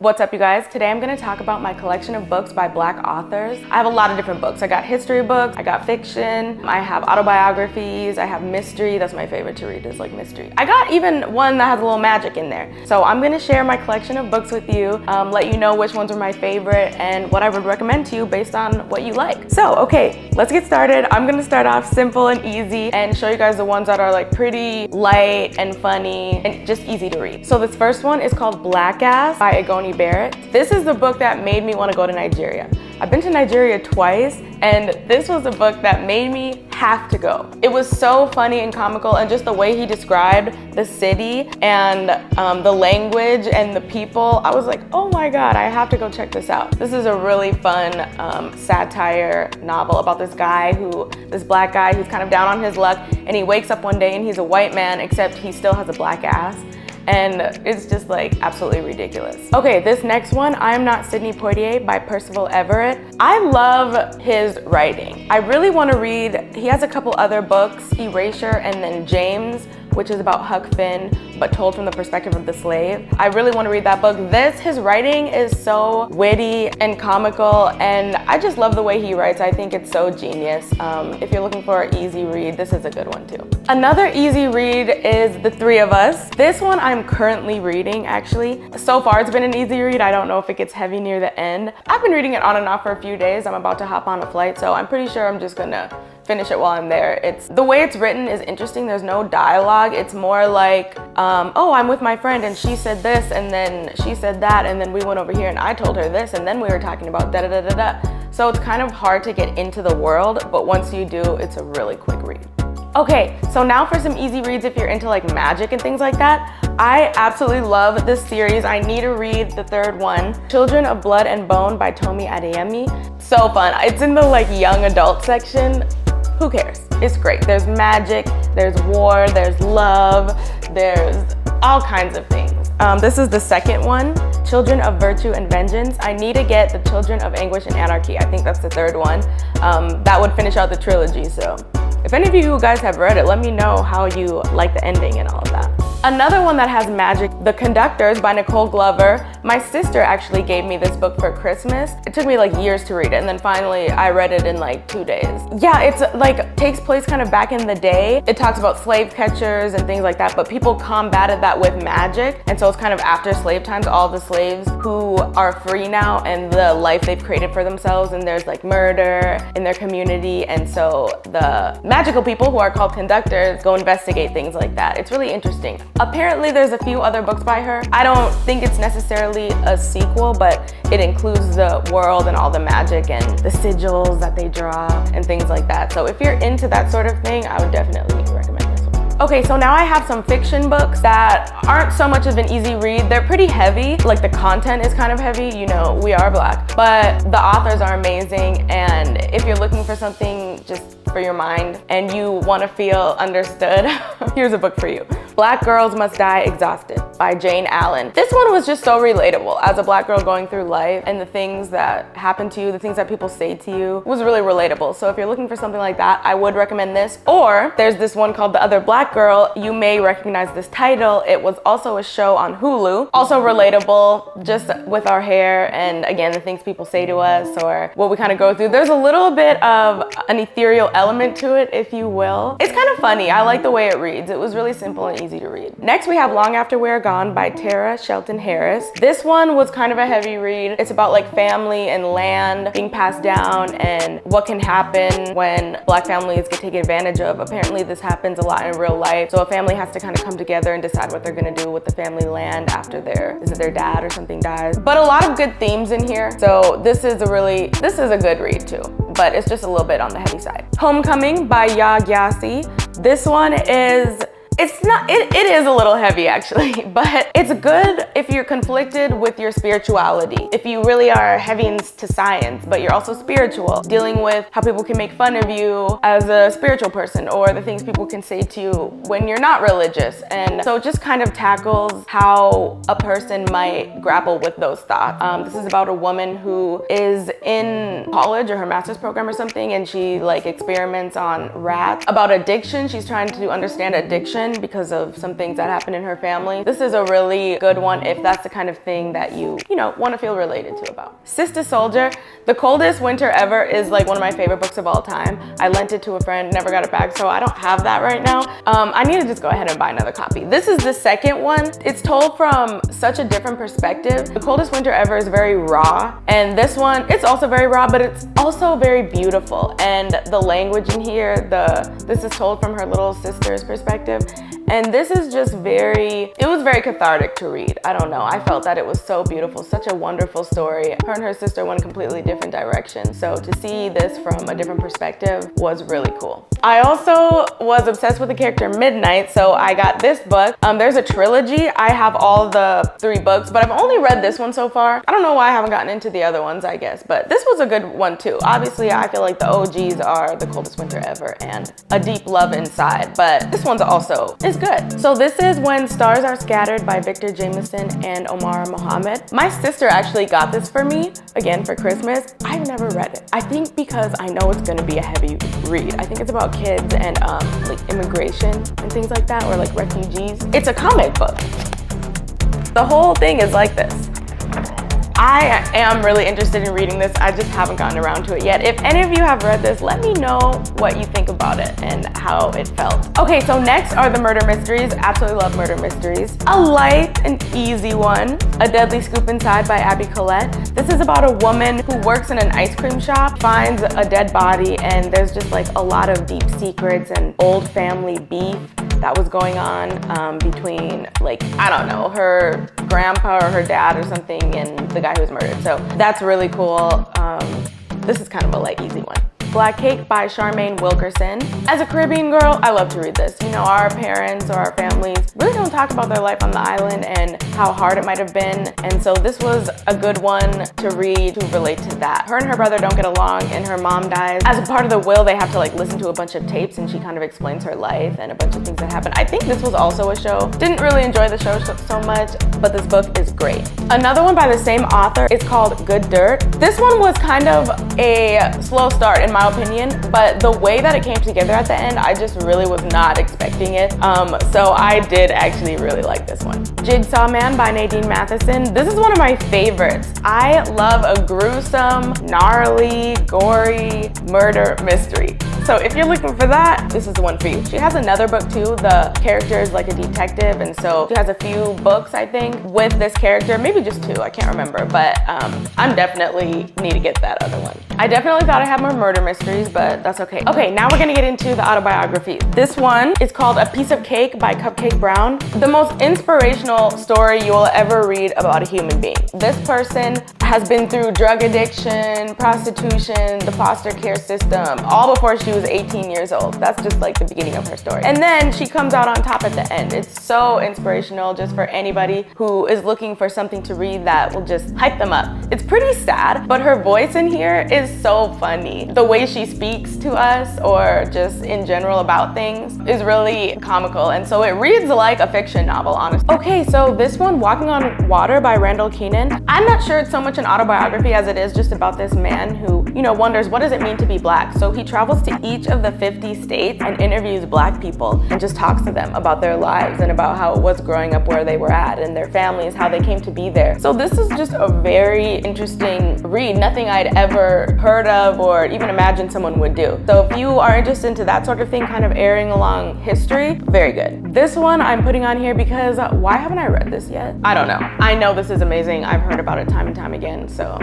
What's up, you guys? Today I'm gonna talk about my collection of books by Black authors. I have a lot of different books. I got history books, I got fiction, I have autobiographies, I have mystery. That's my favorite to read, is like mystery. I got even one that has a little magic in there. So I'm gonna share my collection of books with you, let you know which ones were my favorite and what I would recommend to you based on what you like. So, okay, let's get started. I'm gonna start off simple and easy and show you guys the ones that are like pretty light and funny and just easy to read. So this first one is called Blackass by Igoni. Barrett. This is the book that made me want to go to Nigeria. I've been to Nigeria twice, and this was a book that made me have to go. It was so funny and comical, and just the way he described the city and the language and the people, I was like, oh my God, I have to go check this out. This is a really fun satire novel about this black guy who's kind of down on his luck, and he wakes up one day and he's a white man, except he still has a black ass. And it's just like absolutely ridiculous. Okay, this next one, I Am Not Sidney Poitier by Percival Everett. I love his writing. I really want to read, he has a couple other books, Erasure and then James, which is about Huck Finn, but told from the perspective of the slave. I really want to read that book. His writing is so witty and comical, and I just love the way he writes. I think it's so genius. If you're looking for an easy read, this is a good one too. Another easy read is The Three of Us. This one I'm currently reading, actually. So far it's been an easy read. I don't know if it gets heavy near the end. I've been reading it on and off for a few days. I'm about to hop on a flight, so I'm pretty sure I'm just gonna finish it while I'm there. The way it's written is interesting. There's no dialogue. It's more like, oh, I'm with my friend and she said this and then she said that and then we went over here and I told her this and then we were talking about da da da da da. So it's kind of hard to get into the world, but once you do, it's a really quick read. Okay, so now for some easy reads if you're into like magic and things like that. I absolutely love this series. I need to read the third one, Children of Blood and Bone by Tomi Adeyemi. So fun. It's in the like young adult section. Who cares? It's great. There's magic, there's war, there's love, there's all kinds of things. This is the second one, Children of Virtue and Vengeance. I need to get the Children of Anguish and Anarchy. I think that's the third one. That would finish out the trilogy, so if any of you guys have read it, let me know how you like the ending and all of that. Another one that has magic, The Conductors by Nicole Glover. My sister actually gave me this book for Christmas. It took me like years to read it, and then finally I read it in like 2 days. Yeah, it's like takes place kind of back in the day. It talks about slave catchers and things like that, but people combated that with magic, and so it's kind of after slave times, all the slaves who are free now and the life they've created for themselves, and there's like murder in their community, and so the magical people who are called conductors go investigate things like that. It's really interesting. Apparently there's a few other books by her. I don't think it's necessarily a sequel, but it includes the world and all the magic and the sigils that they draw and things like that. So if you're into that sort of thing, I would definitely recommend this one. Okay, so now I have some fiction books that aren't so much of an easy read. They're pretty heavy, like the content is kind of heavy, you know, we are Black, but the authors are amazing, and if you're looking for something just for your mind and you want to feel understood, here's a book for you. Black Girls Must Die Exhausted by Jayne Allen. This one was just so relatable as a Black girl going through life, and the things that happen to you, the things that people say to you, was really relatable. So if you're looking for something like that, I would recommend this. Or there's this one called The Other Black Girl. You may recognize this title. It was also a show on Hulu. Also relatable, just with our hair and again, the things people say to us or what we kind of go through. There's a little bit of an ethereal element to it, if you will. It's kind of funny. I like the way it reads. It was really simple and easy to read. Next, we have Long After We're Gone by Terah, Shelton Harris. This one was kind of a heavy read. It's about like family and land being passed down and what can happen when Black families get taken advantage of. Apparently this happens a lot in real life. So a family has to kind of come together and decide what they're gonna do with the family land after their dad or something dies. But a lot of good themes in here. So this is a good read too, but it's just a little bit on the heavy side. Homecoming by Ya Gyasi. This one is, it is a little heavy actually, but it's good if you're conflicted with your spirituality. If you really are heavy into science, but you're also spiritual, dealing with how people can make fun of you as a spiritual person or the things people can say to you when you're not religious. And so it just kind of tackles how a person might grapple with those thoughts. This is about a woman who is in college or her master's program or something, and she like experiments on rats about addiction. She's trying to understand addiction prison because of some things that happened in her family. This is a really good one if that's the kind of thing that you know, want to feel related to about. Sister Souljah, The Coldest Winter Ever is like one of my favorite books of all time. I lent it to a friend, never got it back, so I don't have that right now. I need to just go ahead and buy another copy. This is the second one. It's told from such a different perspective. The Coldest Winter Ever is very raw, and this one, it's also very raw, but it's also very beautiful. And the language in here, this is told from her little sister's perspective. And this is just it was very cathartic to read. I don't know, I felt that it was so beautiful, such a wonderful story. Her and her sister went completely different directions. So to see this from a different perspective was really cool. I also was obsessed with the character Midnight, so I got this book. There's a trilogy. I have all the 3 books, but I've only read this one so far. I don't know why I haven't gotten into the other ones, I guess, but this was a good one too. Obviously, I feel like the OGs are The Coldest Winter Ever and A Deep Love Inside, but this one's also is good. So this is When Stars Are Scattered by Victor Jamieson and Omar Mohamed. My sister actually got this for me, again, for Christmas. I've never read it. I think because I know it's gonna be a heavy read. I think it's about kids and like immigration and things like that, or like refugees. It's a comic book. The whole thing is like this. I am really interested in reading this. I just haven't gotten around to it yet. If any of you have read this, let me know what you think about it and how it felt. Okay, so next are the murder mysteries. Absolutely love murder mysteries. A light and easy one, A Deadly Scoop Inside by Abby Collette. This is about a woman who works in an ice cream shop, finds a dead body, and there's just like a lot of deep secrets and old family beef that was going on between, like, I don't know, her grandpa or her dad or something and the guy who was murdered. So that's really cool. This is kind of a light, easy one. Black Cake by Charmaine Wilkerson. As a Caribbean girl, I love to read this. You know, our parents or our families really don't talk about their life on the island and how hard it might have been. And so this was a good one to read to relate to that. Her and her brother don't get along and her mom dies. As a part of the will, they have to like listen to a bunch of tapes and she kind of explains her life and a bunch of things that happen. I think this was also a show. Didn't really enjoy the show so much, but this book is great. Another one by the same author is called Good Dirt. This one was kind of a slow start in my opinion, but the way that it came together at the end, I just really was not expecting it. So I did actually really like this one. Jigsaw Man by Nadine Matheson. This is one of my favorites. I love a gruesome, gnarly, gory murder mystery. So if you're looking for that, this is the one for you. She has another book too. The character is like a detective, and so she has a few books, I think, with this character, maybe just 2, I can't remember, but I'm definitely need to get that other one. I definitely thought I had more murder mysteries, but that's okay. Okay, now we're gonna get into the autobiography. This one is called A Piece of Cake by Cupcake Brown. The most inspirational story you will ever read about a human being. This person has been through drug addiction, prostitution, the foster care system, all before she was 18 years old. That's just like the beginning of her story. And then she comes out on top at the end. It's so inspirational just for anybody who is looking for something to read that will just hype them up. It's pretty sad, but her voice in here is so funny. The way she speaks to us or just in general about things is really comical. And so it reads like a fiction novel, honestly. Okay, so this one, Walking on Water by Randall Keenan. I'm not sure it's so much an autobiography as it is just about this man who, you know, wonders what does it mean to be black. So he travels to each of the 50 states and interviews black people and just talks to them about their lives and about how it was growing up where they were at and their families, how they came to be there. So this is just a very interesting read, nothing I'd ever heard of or even imagined someone would do. So if you are interested into that sort of thing, kind of airing along history, very good. This one I'm putting on here because why haven't I read this yet? I don't know. I know this is amazing. I've heard about it time and time again, so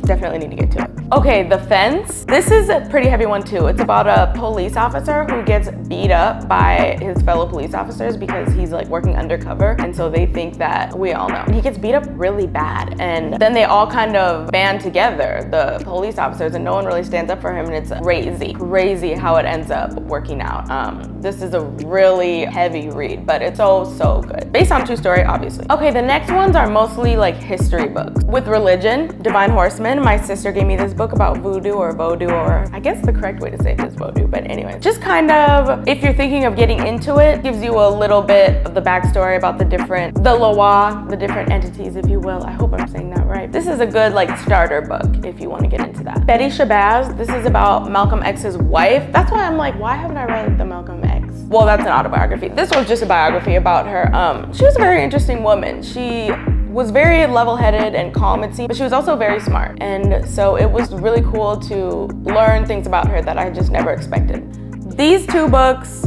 definitely need to get to it. Okay, The Fence. This is a pretty heavy one too. It's about a police officer who gets beat up by his fellow police officers because he's like working undercover, and so they think that, we all know, he gets beat up really bad, and then they all kind of band together, the police officers, and no one really stands up for him, and it's crazy how it ends up working out. This is a really heavy read, but it's so good. Based on a true story, obviously. Okay, the next ones are mostly like history books. With Religion, Divine Horseman. My sister gave me this book about voodoo, or I guess the correct way to say it is voodoo, but anyway. Just kind of, if you're thinking of getting into it, gives you a little bit of the backstory about the Loa, the different entities, if you will. I hope I'm saying that right. This is a good like starter book if you want to get into that. Betty Shabazz. This is about Malcolm X's wife. That's why I'm like, why haven't I read the Malcolm X Well, that's an autobiography. This was just a biography about her. She was a very interesting woman. She was very level-headed and calm, it seemed, but she was also very smart. And so it was really cool to learn things about her that I just never expected. These two books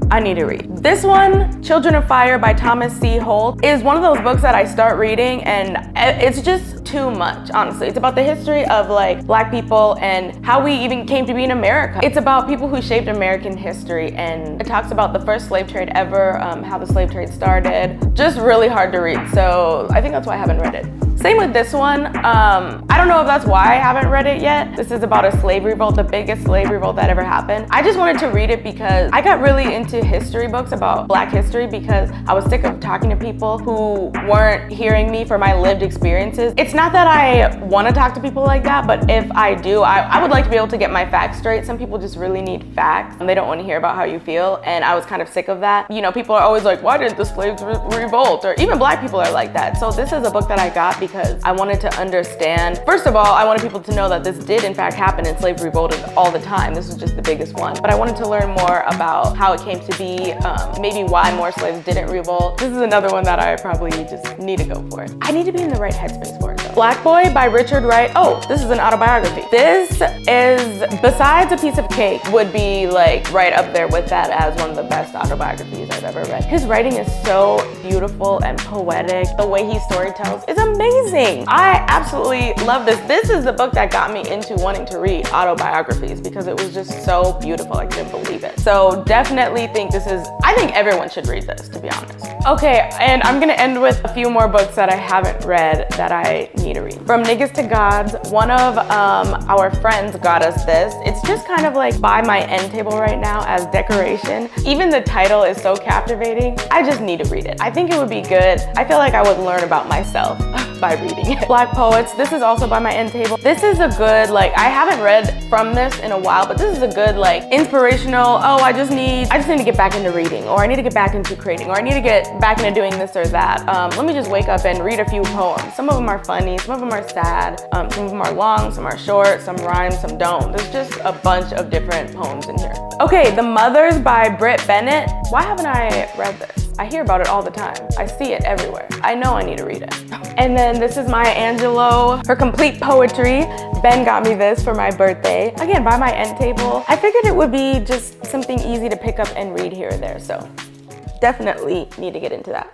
I need to read. This one, Children of Fire by Thomas C. Holt, is one of those books that I start reading and it's just too much, honestly. It's about the history of like Black people and how we even came to be in America. It's about people who shaped American history, and it talks about the first slave trade ever, how the slave trade started. Just really hard to read, so I think that's why I haven't read it. Same with this one. I don't know if that's why I haven't read it yet. This is about a slave revolt, the biggest slave revolt that ever happened. I just wanted to read it because I got really into history books about Black history because I was sick of talking to people who weren't hearing me for my lived experiences. It's not that I want to talk to people like that, but if I do, I would like to be able to get my facts straight. Some people just really need facts and they don't want to hear about how you feel, and I was kind of sick of that. You know, people are always like, why didn't the slaves revolt? Or even Black people are like that. So this is a book that I got because I wanted to understand. First of all, I wanted people to know that this did in fact happen and slavery revolted all the time. This was just the biggest one. But I wanted to learn more about how it came to be, maybe why more slaves didn't revolt. This is another one that I probably just need to go for. I need to be in the right headspace for it though. Black Boy by Richard Wright. Oh, this is an autobiography. This is, besides A Piece of Cake, would be like right up there with that as one of the best autobiographies I've ever read. His writing is so beautiful and poetic. The way he storytells is amazing. I absolutely love this. This is the book that got me into wanting to read autobiographies because it was just so beautiful. I couldn't believe it. So definitely think this is, I think everyone should read this, to be honest. Okay, and I'm gonna end with a few more books that I haven't read that I need to read. From Niggas to Gods, one of our friends got us this. It's just kind of like by my end table right now as decoration. Even the title is so captivating. I just need to read it. I think it would be good. I feel like I would learn about myself by reading it. Black Poets, this is also by my end table. This is a good, like, I haven't read from this in a while, but this is a good, like, inspirational, oh, I just need to get back into reading, or I need to get back into creating, or I need to get back into doing this or that. Let me just wake up and read a few poems. Some of them are funny, some of them are sad, some of them are long, some are short, some rhyme, some don't. There's just a bunch of different poems in here. Okay, The Mothers by Britt Bennett. Why haven't I read this? I hear about it all the time. I see it everywhere. I know I need to read it. And then this is Maya Angelou, her complete poetry. Ben got me this for my birthday. Again, by my end table. I figured it would be just something easy to pick up and read here or there, so definitely need to get into that.